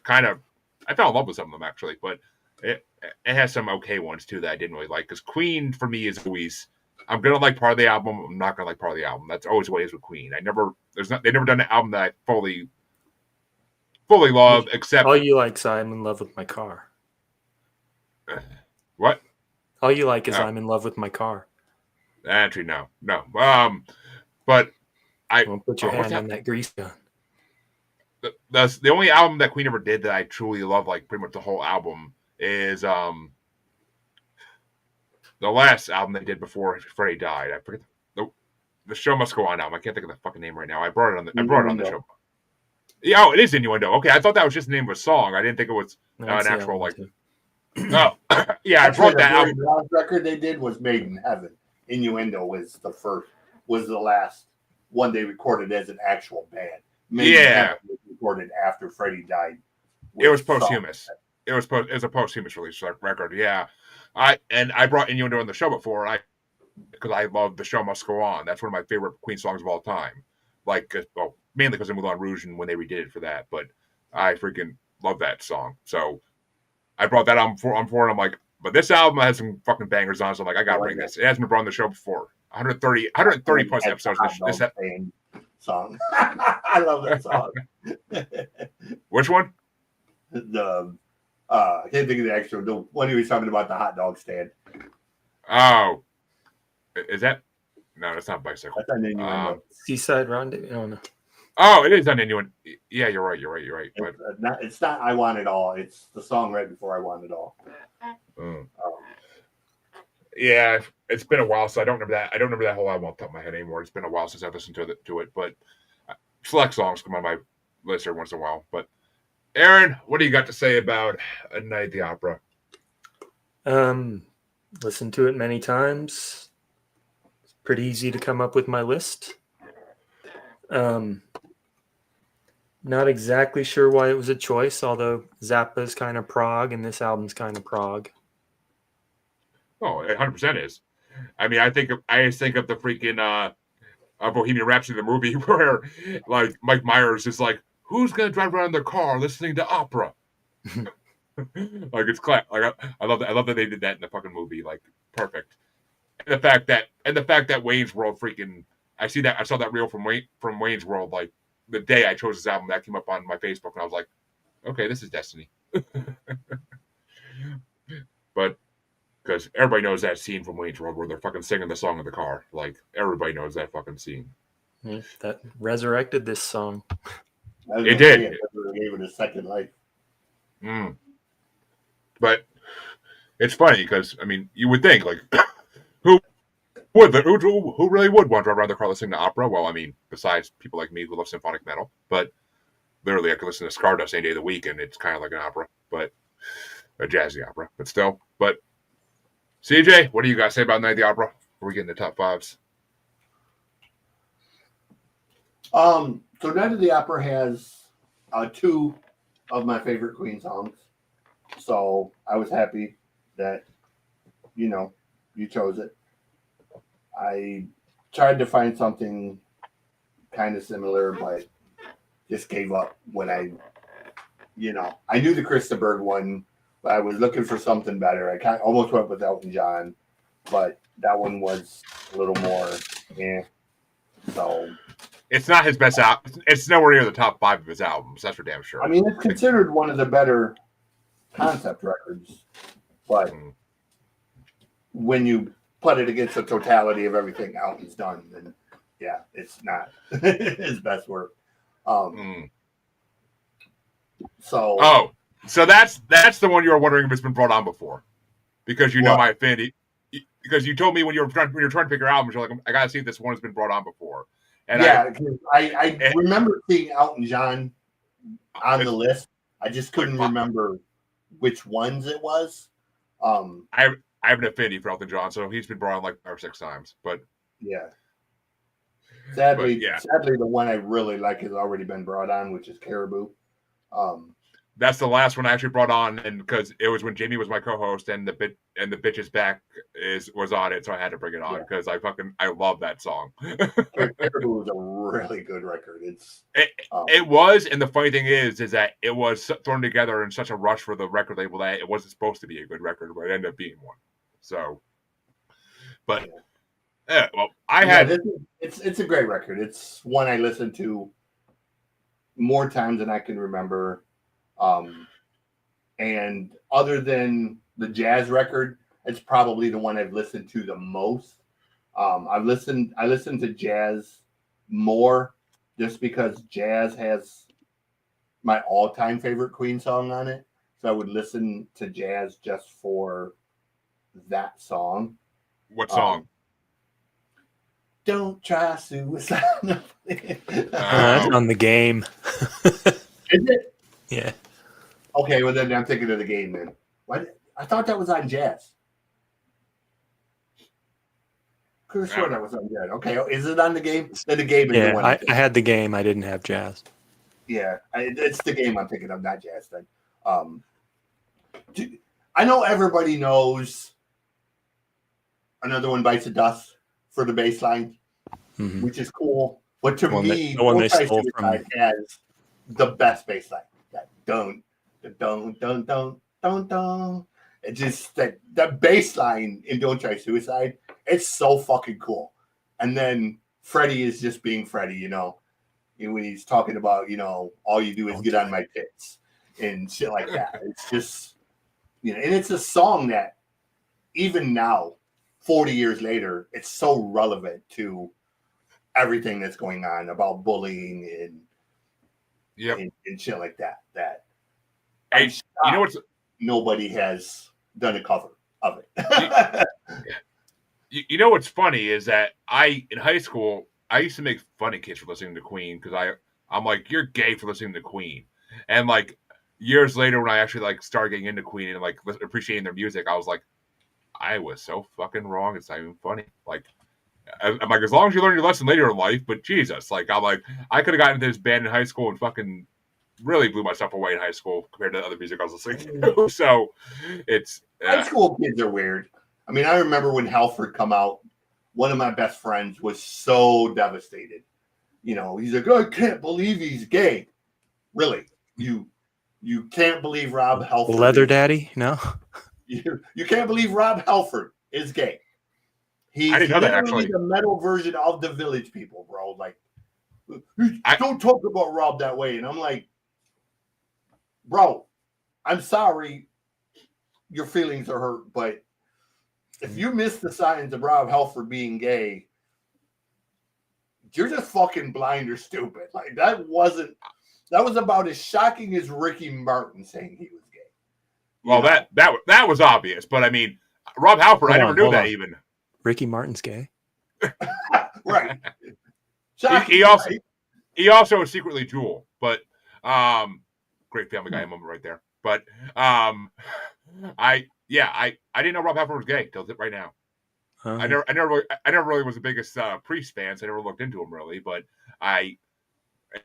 fell in love with some of them actually. But it has some okay ones too that I didn't really like because Queen for me is always I'm gonna like part of the album. I'm not gonna like part of the album. That's always the way it is with Queen. They never done an album that I fully love except all you like is I'm in love with my car. What? All you like is I'm in love with my car. Actually, no. But I won't put your hand on that grease gun. The only album that Queen ever did that I truly love, like pretty much the whole album, is the last album they did before Freddie died. I forget the Show Must Go On album. I can't think of the fucking name right now. I brought it on the show. Yeah, oh, it is Innuendo. Okay, I thought that was just the name of a song. I didn't think it was an actual like. Oh, yeah, I brought that album. The last record they did was Made in Heaven. Innuendo was the last one they recorded as an actual band. Made in Heaven was recorded after Freddie died. It was posthumous. It was a posthumous release record. Yeah, I brought Innuendo on the show before. Because I love The Show Must Go On. That's one of my favorite Queen songs of all time. Like, well, mainly because of Moulin Rouge and when they redid it for that. But I freaking love that song. So I brought that album for, and I'm like, but this album has some fucking bangers on it. So I'm like, I gotta bring this. It hasn't been brought on the show before. 130 plus episodes. This song. I love that song. Which one? I can't think of the actual. The one he was talking about, the hot dog stand. Oh. Is that? No, that's not Bicycle. That's on Innuendo. Seaside Rendezvous. Oh, no. Oh, it is on Innuendo. Yeah, you're right. But it's not I Want It All. It's the song right before I Want It All. Yeah, it's been a while, so I don't remember that. I don't remember that whole album off the top of my head anymore. It's been a while since I've listened to it, but select songs come on my list every once in a while. But Aaron, what do you got to say about A Night at the Opera? Listened to it many times. It's pretty easy to come up with my list. Not exactly sure why it was a choice, although Zappa's kind of prog and this album's kind of prog. Oh, it 100% is. I mean, I just think of the freaking Bohemian Rhapsody, the movie, where like Mike Myers is like, "Who's gonna drive around in their car listening to opera?" Like it's class. Like I love that. I love that they did that in the fucking movie. Like perfect. And the fact that Wayne's World freaking. I saw that reel from Wayne's World like the day I chose this album. That came up on my Facebook, and I was like, okay, this is destiny. But because everybody knows that scene from Wayne's World where they're fucking singing the song in the car. Like everybody knows that fucking scene. Yeah, that resurrected this song. It did. It gave it a second life. But it's funny because I mean, you would think like, who really would want to drive around their car listening to opera? Well, I mean, besides people like me who love symphonic metal, but literally I could listen to Stardust any day of the week, and it's kind of like an opera, but a jazzy opera, but still. But CJ, what do you guys say about Night at the Opera? Before we get into top fives. So Night at the Opera has two of my favorite Queen songs. So I was happy that, you chose it. I tried to find something kind of similar, but just gave up when I knew the Krista Berg one, but I was looking for something better. I almost went with Elton John, but that one was a little more, So it's not his best album. It's nowhere near the top 5 of his albums. That's for damn sure. I mean, it's considered one of the better concept records, but when you put it against the totality of everything Elton's done, then yeah, it's not his best work. So that's the one you were wondering if it's been brought on before, because you know my affinity. Because you told me when you're trying to pick your albums, you're like, I gotta see if this one has been brought on before. And I remember seeing Elton John on the list. I just couldn't remember which ones it was. I have an affinity for Elton John, so he's been brought on like 5 or 6 times. But yeah, sadly, the one I really like has already been brought on, which is Caribou. That's the last one I actually brought on, and because it was when Jamie was my co-host, and the bitch is back was on it, so I had to bring it on because I love that song. Caribou was a really good record. It was, and the funny thing is that it was thrown together in such a rush for the record label that it wasn't supposed to be a good record, but it ended up being one. So, but well, it's a great record. It's one I listened to more times than I can remember. And other than the jazz record, it's probably the one I've listened to the most. I listened to jazz more just because jazz has my all-time favorite Queen song on it. So I would listen to jazz just for that song. What song? Don't try suicide. That's on the game. Is it? Yeah. Okay, well then I'm thinking of the game then. What? I thought that was on jazz. Could have sworn that was on jazz. Okay, is it on the game? Then the game is the one. I had the game. I didn't have jazz. Yeah, it's the game I'm thinking of, not jazz. Then, I know everybody knows Another One Bites the Dust for the bass line, which is cool. But to me, the one they stole from has the best bass line. That don't. It just that bass line in Don't Try Suicide, it's so fucking cool. And then Freddie is just being Freddie, you know. And when he's talking about, you know, all you do is get on my tits and shit like that. It's just, you know, and it's a song that even now, 40 years later, it's so relevant to everything that's going on about bullying and shit like that. Hey, you know what's nobody has done a cover of it. You know what's funny is that in high school I used to make fun of kids for listening to Queen because I'm like, you're gay for listening to Queen, and like years later when I actually like started getting into Queen and like appreciating their music, I was like, I was so fucking wrong. It's not even funny. Like I'm like, as long as you learn your lesson later in life, but Jesus, like I'm like, I could have gotten into this band in high school and fucking really blew myself away in high school compared to the other music I was listening to. So it's high school kids are weird. I mean, I remember when Halford come out, one of my best friends was so devastated. You know, he's like, I can't believe he's gay. Really? You can't believe Rob Halford. Leather Daddy? No. You can't believe Rob Halford is gay. He's I didn't know that, actually. the metal version of the Village People, bro. Like, don't talk about Rob that way. And I'm like, bro, I'm sorry your feelings are hurt, but if you miss the signs of Rob Halford being gay, you're just fucking blind or stupid. Like that was about as shocking as Ricky Martin saying he was gay. Well, that was obvious, but I mean, Rob Halford, I never knew that even. Ricky Martin's gay. Right. He also is secretly Jewel, but great Family Guy moment right there. But I didn't know Rob Halford was gay till right now. I never really was the biggest Priest fan, so I never looked into him really. But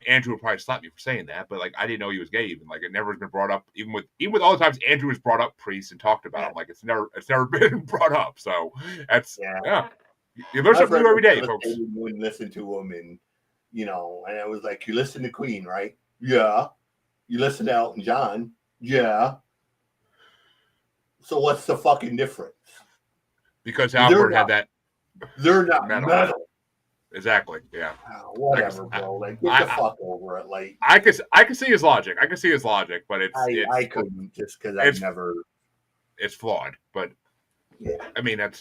Andrew would probably slap me for saying that, but like I didn't know he was gay. Even like it never has been brought up. Even with all the times Andrew has brought up Priest and talked about him, like it's never been brought up. So that's you learn something new every day, folks. Wouldn't listen to him, and you know, and I was like, you listen to Queen, right? Yeah. You listen to Elton John, yeah. So what's the fucking difference? Because Halford had that. They're not metal. Exactly. Yeah. Oh, whatever, bro. Like, get the fuck over it. Like, I can see his logic. But I couldn't just because I never. It's flawed, but yeah. I mean, I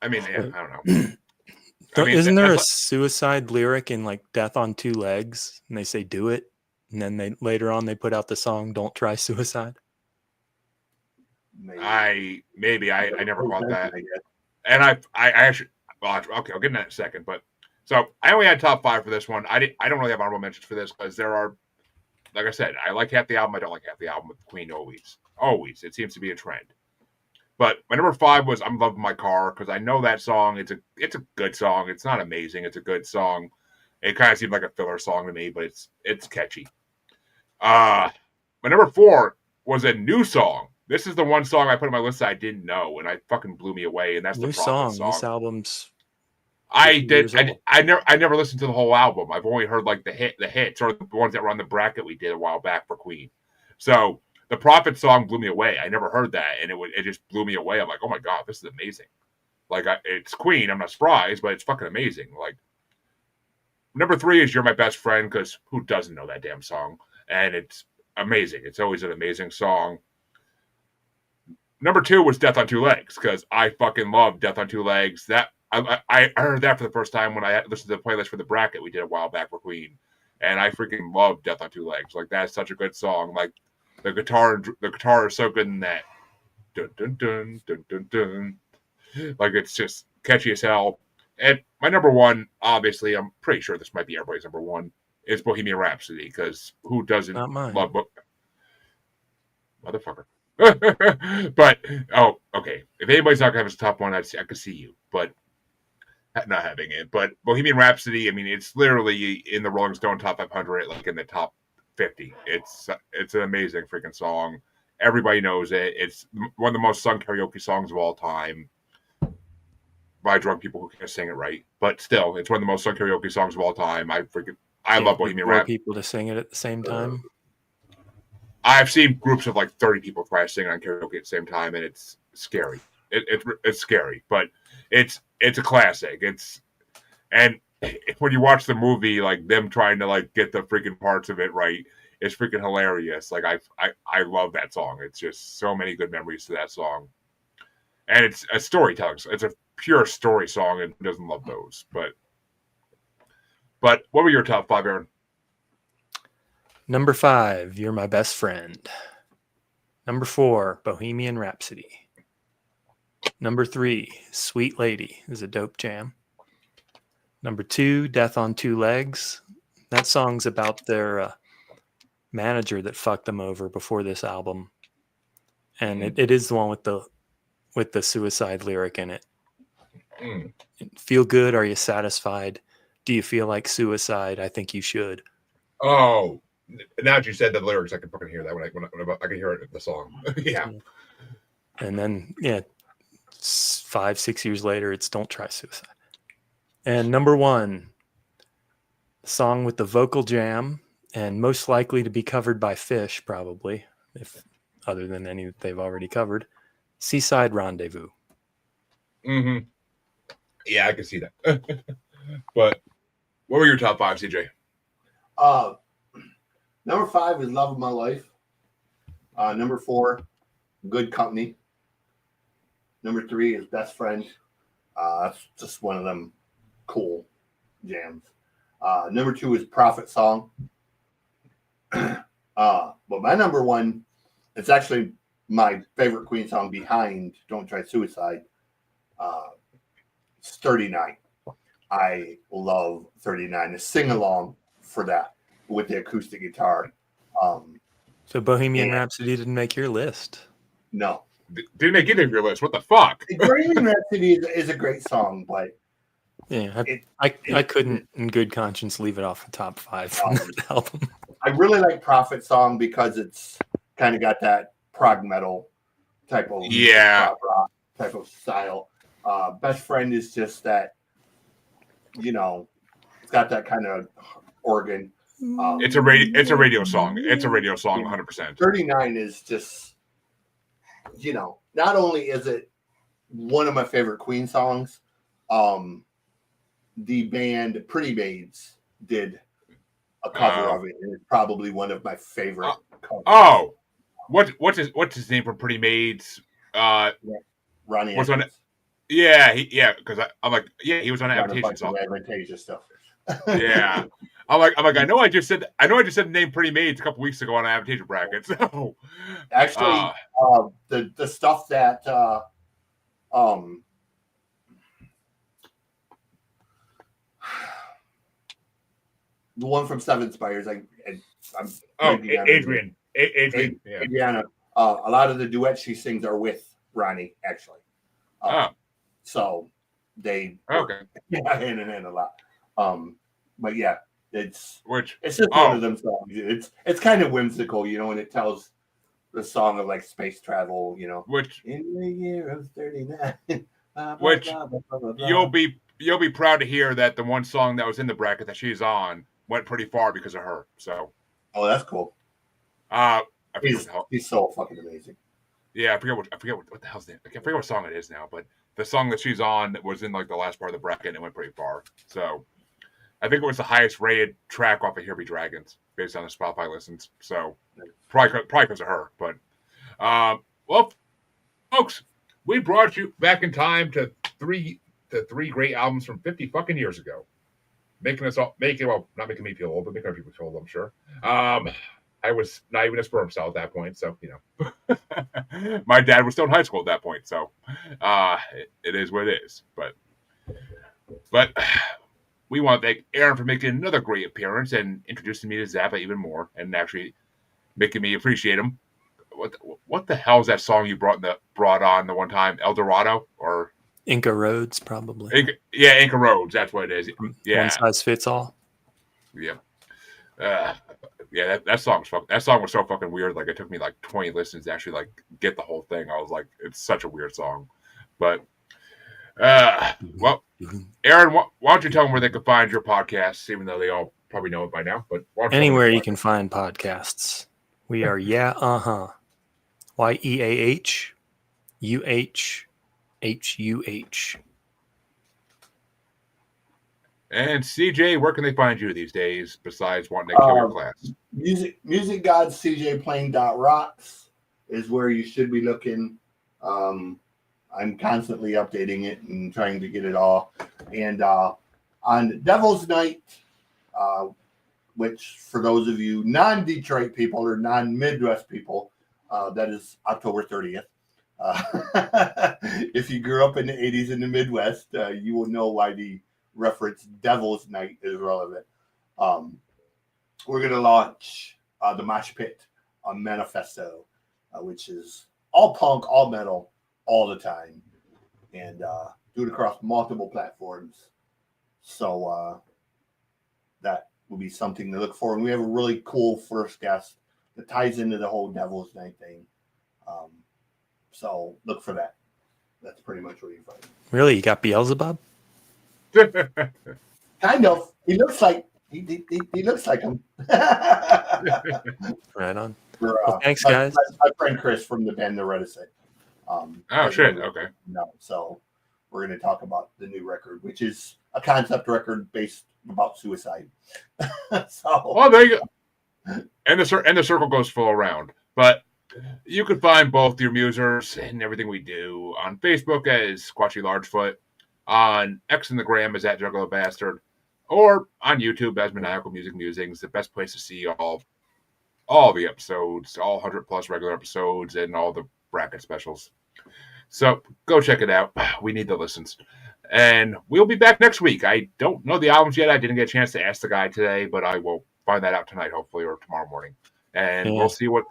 don't know. Isn't there a suicide lyric in like "Death on Two Legs" and they say "Do it," and then later on they put out the song "Don't Try Suicide"? I never caught that, and I actually. Well, okay, I'll get in that in a second, but. So I only had top 5 for this one. I don't really have honorable mentions for this because there are, like I said, I like half the album. I don't like half the album with Queen always. It seems to be a trend. But my number 5 was "I'm Loving My Car" because I know that song. It's a good song. It's not amazing. It's a good song. It kind of seemed like a filler song to me, but it's catchy. My number 4 was a new song. This is the one song I put on my list that I didn't know, and I fucking blew me away. And that's New the Prophet song. This album's I 50 did. years old. I never listened to the whole album. I've only heard like the hits or the ones that were on the bracket we did a while back for Queen. So the Prophet song blew me away. I never heard that, and it just blew me away. I'm like, oh my god, this is amazing. Like it's Queen. I'm not surprised, but it's fucking amazing. Like number 3 is "You're My Best Friend" because who doesn't know that damn song? And it's amazing. It's always an amazing song. Number 2 was "Death on Two Legs" because I fucking love "Death on Two Legs." That I heard that for the first time when I listened to the playlist for the bracket we did a while back for Queen, and I freaking love "Death on Two Legs." Like that's such a good song. Like the guitar is so good in that. Dun dun dun dun dun dun. Like it's just catchy as hell. And my number 1, obviously, I'm pretty sure this might be everybody's number 1, is "Bohemian Rhapsody" because who doesn't Not mine. love motherfucker? But okay. If anybody's not gonna have a top 1, I could see you, but not having it. But Bohemian Rhapsody, I mean, it's literally in the Rolling Stone top 500, like in the top 50. It's an amazing freaking song. Everybody knows it. It's one of the most sung karaoke songs of all time by drunk people who can't sing it right. But still, it's one of the most sung karaoke songs of all time. I love Bohemian Rhapsody. People to sing it at the same time. I've seen groups of like 30 people try to sing on karaoke at the same time, and it's scary. It's scary, but it's a classic. And when you watch the movie, like them trying to like get the freaking parts of it right, it's freaking hilarious. Like I love that song. It's just so many good memories to that song, and it's a storytelling. It's a pure story song, and who doesn't love those? But what were your top 5, Aaron? Number 5, "You're My Best Friend." Number 4, "Bohemian Rhapsody." Number 3, "Sweet Lady" is a dope jam. Number 2, "Death on Two Legs." That song's about their manager that fucked them over before this album, and it is the one with the suicide lyric in it. "Feel good? Are you satisfied? Do you feel like suicide? I think you should." Oh, now that you said the lyrics, I can fucking hear that when I can hear it in the song. Yeah. And then 5-6 years later, it's "Don't Try Suicide." And number 1, song with the vocal jam and most likely to be covered by Fish, probably, if other than any that they've already covered, "Seaside Rendezvous." Mm-hmm. Yeah, I can see that. But what were your top 5, CJ? Number 5 is "Love of My Life." Number 4, "Good Company." Number 3 is "Best Friend." That's just one of them cool jams. Number 2 is "Prophet Song." But my number 1, it's actually my favorite Queen song behind "Don't Try Suicide." It's 39. I love 39. The sing along for that with the acoustic guitar. So Bohemian Rhapsody didn't make your list. No. Didn't make any of your list. What the fuck? Bohemian Rhapsody is a great song, but yeah, I couldn't in good conscience leave it off the top 5 from that album. I really like "Prophet Song" because it's kind of got that prog metal type of rock type of style. "Best Friend" is just that, it's got that kind of organ. It's a radio song. It's a radio song, 100%. 39 is just, not only is it one of my favorite Queen songs, the band Pretty Maids did a cover of it, and it's probably one of my favorite covers. Oh, what's his name from Pretty Maids? Ronnie. What's on it? Yeah, because I'm like, yeah, he was on Adaptation song. Adaptation stuff. Yeah, I'm like, I know I just said the name Pretty Maids a couple weeks ago on an Adaptation bracket. So actually, the stuff that the one from Seven Spires, Adrian, Adriana. A lot of the duets she sings are with Ronnie, actually. So they hand in hand a lot. But yeah, it's just one of them songs. It's kind of whimsical, and it tells the song of like space travel, you know, which in the year of 39. Blah, blah, which blah, blah, blah, blah, you'll blah. be proud to hear that the one song that was in the bracket that she's on went pretty far because of her. So, Oh, that's cool. I forget what the hell. He's so fucking amazing. Yeah, I forget what the hell's the name. I forget what song it is now, but the song that she's on was in like the last part of the bracket and it went pretty far. So I think it was the highest rated track off of Here Be Dragons based on the Spotify listens. So probably because of her. But well, folks, we brought you back in time to three great albums from 50 fucking years ago. Not making me feel old, but making other people feel old, I'm sure. I was not even a sperm cell at that point, so you know. My dad was still in high school at that point, so it is what it is. But we want to thank Aaron for making another great appearance and introducing me to Zappa even more, and actually making me appreciate him. What the hell is that song you brought on the one time? El Dorado or Inca Roads, probably. Inca Roads. That's what it is. Yeah, one size fits all. Yeah. That song was so fucking weird. Like it took me like 20 listens to actually like get the whole thing. I was like, it's such a weird song. But well, Aaron, why don't you tell them where they can find your podcast, even though they all probably know it by now. But anywhere you can find podcasts. We are YEAHUHHUH. And CJ, where can they find you these days besides wanting to kill your class? Musicgodscjplaying.rocks is where you should be looking. I'm constantly updating it and trying to get it all. And on Devil's Night, which for those of you non-Detroit people or non-Midwest people, that is October 30th. If you grew up in the 80s in the Midwest, you will know why the reference Devil's Night is relevant. We're going to launch the Mosh Pit Manifesto, which is all punk, all metal, all the time, and do it across multiple platforms. So that will be something to look for. And we have a really cool first guest that ties into the whole Devil's Night thing. So look for that. That's pretty much what you find. Really? You got Beelzebub? Kind of. He looks like he looks like him. Right on. Well, thanks, guys. My friend Chris from the band The Reticent. Oh shit! Okay. No, so we're going to talk about the new record, which is a concept record based about suicide. So, well, there you go. And the circle goes full around. But you can find both your musers and everything we do on Facebook as Squatchy Largefoot, on X and the Gram as at Juggalo Bastard, or on YouTube as Maniacal Music Musings. The best place to see all the episodes, all 100 plus regular episodes, and all the bracket specials. So go check it out. We need the listens. And we'll be back next week. I don't know the albums yet. I didn't get a chance to ask the guy today, but I will find that out tonight, hopefully, or tomorrow morning. And we'll see what.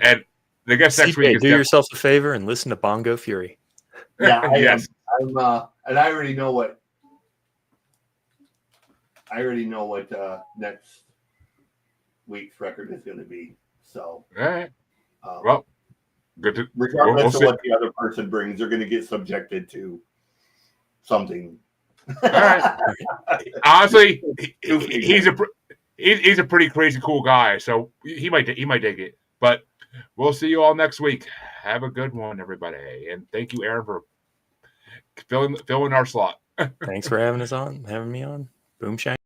And the guest next week is. Do yourself a favor and listen to Bongo Fury. Yeah, yes. And I already know what. Next week's record is going to be. So. All right. Well. Good. Regardless of what the other person brings, they're going to get subjected to something. All right. Honestly, he's a pretty crazy cool guy, so he might dig it. But we'll see you all next week. Have a good one, everybody, and thank you, Aaron, for filling our slot. Thanks for having me on. Boom shank.